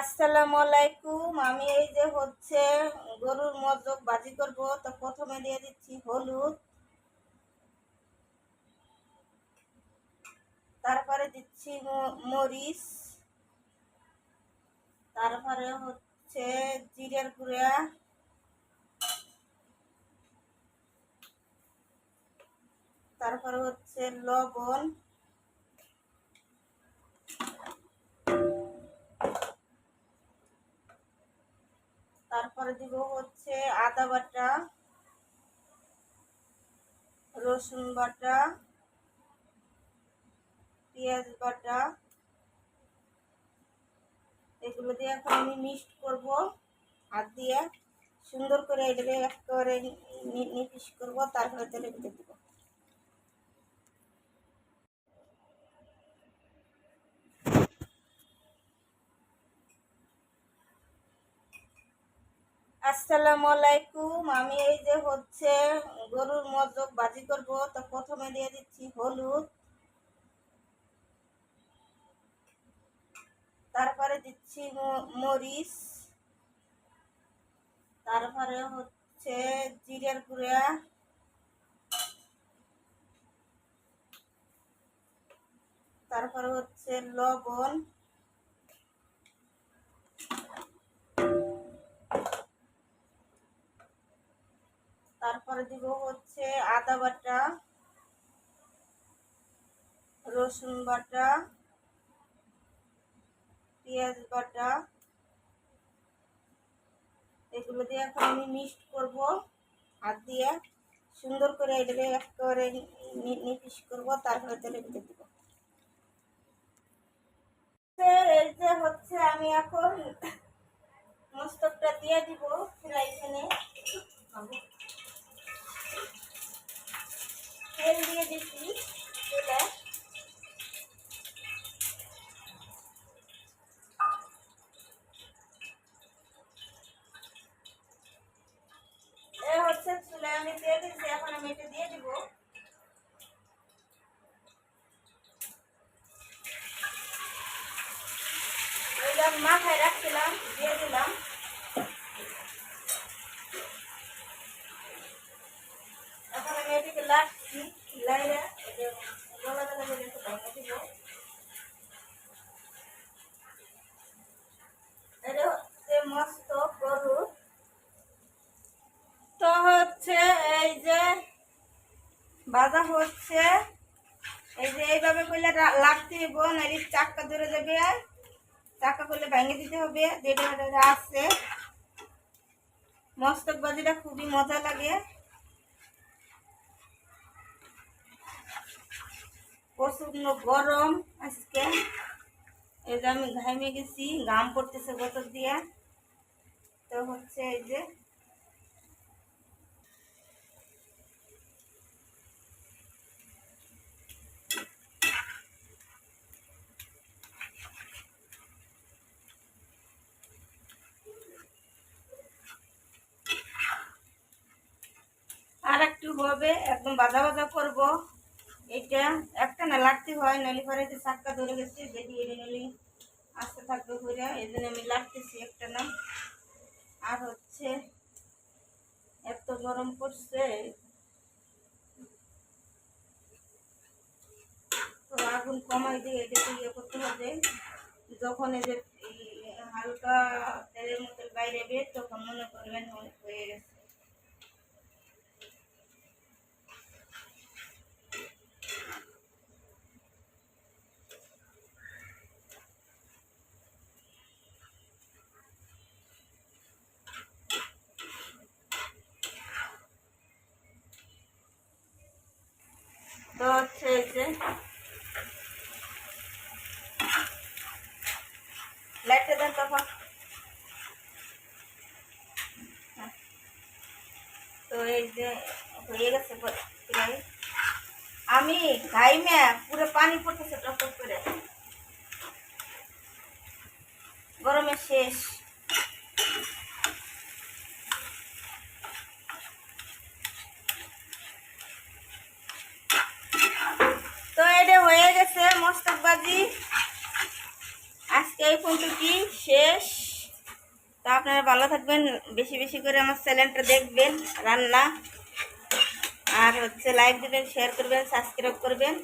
আসসালামু আলাইকুম। আমি এই যে গরুর মজক ভাজি করব। তো প্রথমে দিয়ে দিচ্ছি হলুদ, তারপরে দিচ্ছি মরিচ, তারপরে জিরের গুঁড়া, তারপরে লবণ, তারপরে দিব আদা বাটা, রসুন বাটা, পেঁয়াজ বাটা। এগুলো দিয়ে এখন আমি মিক্সড করব হাত দিয়ে, সুন্দর করে এটাকে একেবারে মিক্স করব, তারপরে তেলে ভিতরে দিব। আসসালামু আলাইকুম। আমি এই যে গরুর মজক ভাজি করব। তো প্রথমে দিয়ে দিচ্ছি হলুদ, তারপরে দিচ্ছি মরিচ, তারপরে জিরের গুঁড়া, তারপরে লবণ, তারপরে দিব আদা বাটা, রসুন বাটা, পেঁয়াজ বাটা। এগুলো দিয়ে এখন আমি মিক্সড করব হাত দিয়ে, সুন্দর করে এটাকে একেবারে মিক্স করব, তারপরে তেলে ভিতরে দিব। এই যে আমি এখন মস্তকটা দিয়ে দিব ফ্রাই প্যানে। তেল দিয়ে দিচ্ছি তেলে। চুলে আমি দিয়ে দিচ্ছি, এখন আমি এটা দিয়ে দিব। ওইটা মাথায় রাখছিলাম, দিয়ে দিলাম। এখন আমি এটাকে লাগছি, লাইলে গলা গলা করে একটু ভেঙে দিব। এটা মস্ত গরু। তো এই যে বাজা এই যে এইভাবে করলে লাগতে হইব, নাহলে চাক্কা ধরে যাবে। চাক্কা করলে ভেঙে দিতে হবে। যেটা আছে মস্তক বাজিটা খুবই মজা লাগে। প্রচন্ড গরম আজকে, এই যে আমি ঘামে গেছি, ঘাম পড়তেছে বোতল দিয়ে। তো এই যে আর একটু হবে, একদম বাজা বাজা করব। এটা একটা না লাগতে হয়, নালি পরে যে চাক্কা ধরে গেছে, বেরিয়ে নালি আসতে থাকবে ঘুরে। এই জন্য আমি লাগতেছি একটা না। আর এত গরম পড়ছে, তো আগুন কমাই দিয়ে এটাকে ইয়ে করতে হবে। যখন এই যে হালকা তেলের মতো বাইরে বের, তখন মনে করবেন হয়ে গেছে। তো এই যে লাইটটা দেন তখন। তো এই যে হয়ে গেছে প্রায়। আমি ঘাইমে পুরো পানি পড়তেছে টপ টপ করে, গরমে শেষ। তো এটা হয়ে গেছে মস্তক বাজি। আজকে এই পর্যন্ত কি শেষ। তা আপনারা ভালো থাকবেন, বেশি বেশি করে আমার চ্যানেলটা দেখবেন রান্না, আর হচ্ছে লাইক দেবেন, শেয়ার করবেন, সাবস্ক্রাইব করবেন।